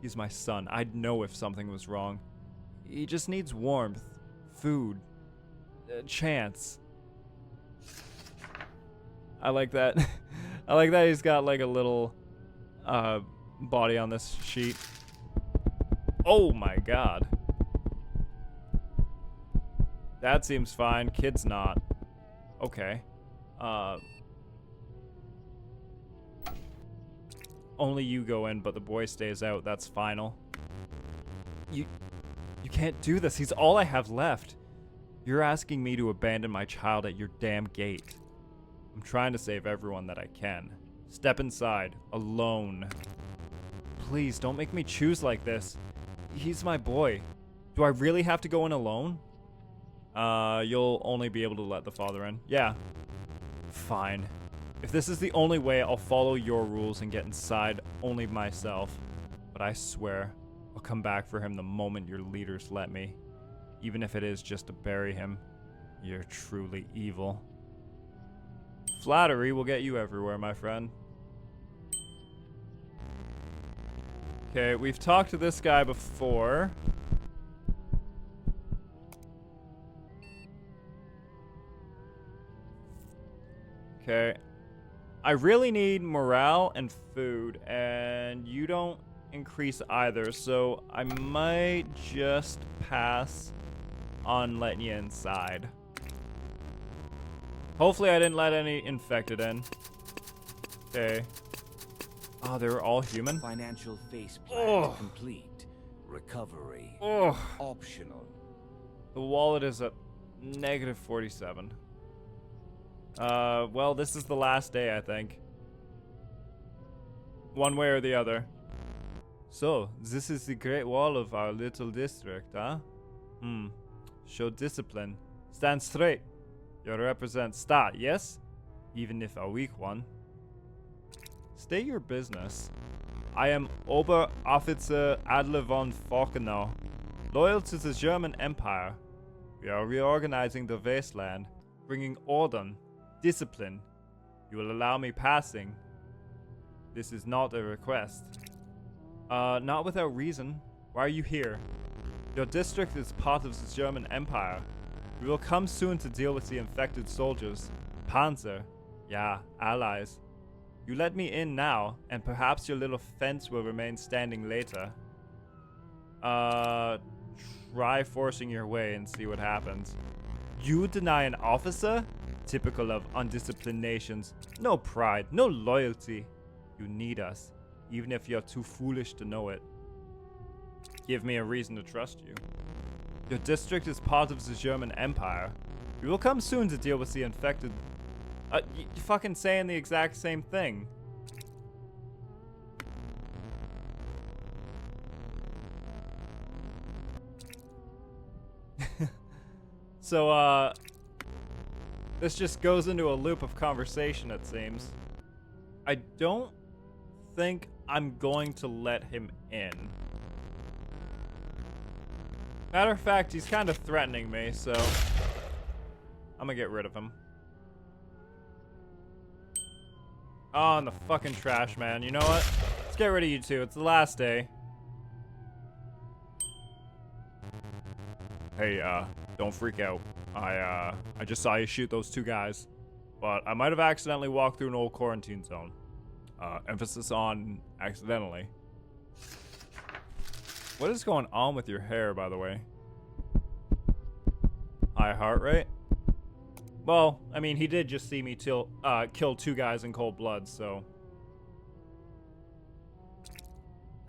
He's my son. I'd know if something was wrong. He just needs warmth, food, a chance. I like that. I like that he's got like a little body on this sheet. Oh my god. Dad seems fine. Kid's not. Okay. Only you go in, but the boy stays out. That's final. You can't do this. He's all I have left. You're asking me to abandon my child at your damn gate. I'm trying to save everyone that I can. Step inside. Alone. Please, don't make me choose like this. He's my boy. Do I really have to go in alone? You'll only be able to let the father in. Yeah. Fine. If this is the only way, I'll follow your rules and get inside only myself. But I swear, I'll come back for him the moment your leaders let me. Even if it is just to bury him. You're truly evil. Flattery will get you everywhere, my friend. Okay, we've talked to this guy before. Okay. I really need morale and food, and you don't increase either, so I might just pass on letting you inside. Hopefully I didn't let any infected in. Okay. Oh, they were all human? Financial faceplant complete. Recovery optional. The wallet is at negative 47. Well, this is the last day, I think. One way or the other. So, this is the Great Wall of our little district, huh? Show discipline. Stand straight. You represent Staat, yes? Even if a weak one. State your business. I am Oberoffizier Adler von Falkenau, loyal to the German Empire. We are reorganizing the wasteland, bringing order, discipline. You will allow me passing. This is not a request. Not without reason. Why are you here? Your district is part of the German Empire. We will come soon to deal with the infected soldiers. Panzer. Yeah, allies. You let me in now, and perhaps your little fence will remain standing later. Try forcing your way and see what happens. You deny an officer? Typical of undisciplined nations. No pride, no loyalty. You need us, even if you're too foolish to know it. Give me a reason to trust you. Your district is part of the German Empire. We will come soon to deal with the infected... you fucking saying the exact same thing. So, this just goes into a loop of conversation, it seems. I don't think I'm going to let him in. Matter of fact, he's kind of threatening me, so I'm gonna get rid of him. Oh, and the fucking trash, man. You know what? Let's get rid of you two. It's the last day. Hey, don't freak out. I just saw you shoot those two guys. But I might have accidentally walked through an old quarantine zone. Emphasis on accidentally. What is going on with your hair, by the way? High heart rate? Well, I mean, he did just see me kill two guys in cold blood, so...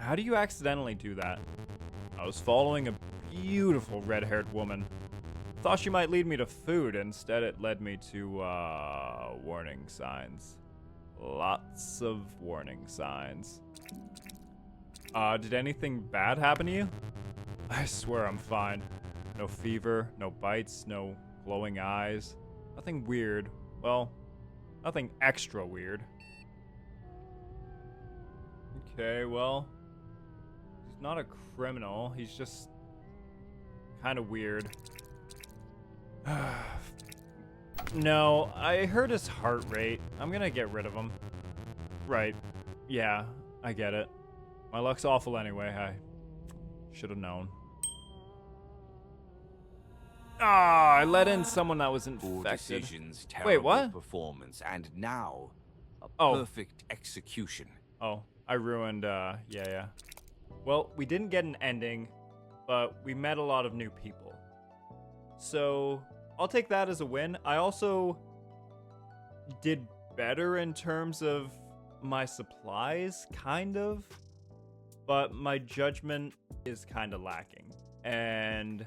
How do you accidentally do that? I was following a beautiful red-haired woman. Thought she might lead me to food. Instead, it led me to, warning signs. Lots of warning signs. Did anything bad happen to you? I swear I'm fine. No fever, no bites, no glowing eyes. Nothing weird. Well, nothing extra weird. Okay, well, he's not a criminal. He's just kind of weird. No, I heard his heart rate. I'm gonna get rid of him. Right. Yeah, I get it. My luck's awful anyway. I should have known. Ah, I let in someone that was Poor infected. decisions, terrible Wait, what? performance, and now a Oh. perfect execution. Oh, I ruined, yeah. Well, we didn't get an ending, but we met a lot of new people. So, I'll take that as a win. I also did better in terms of my supplies, kind of. But my judgment is kind of lacking. And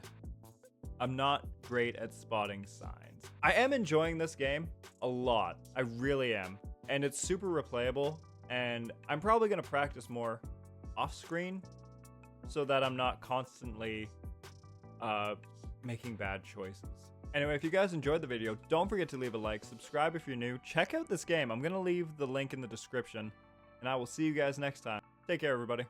I'm not great at spotting signs. I am enjoying this game a lot. I really am. And it's super replayable. And I'm probably going to practice more off screen so that I'm not constantly making bad choices. Anyway, if you guys enjoyed the video, don't forget to leave a like, subscribe if you're new, check out this game. I'm going to leave the link in the description, and I will see you guys next time. Take care, everybody.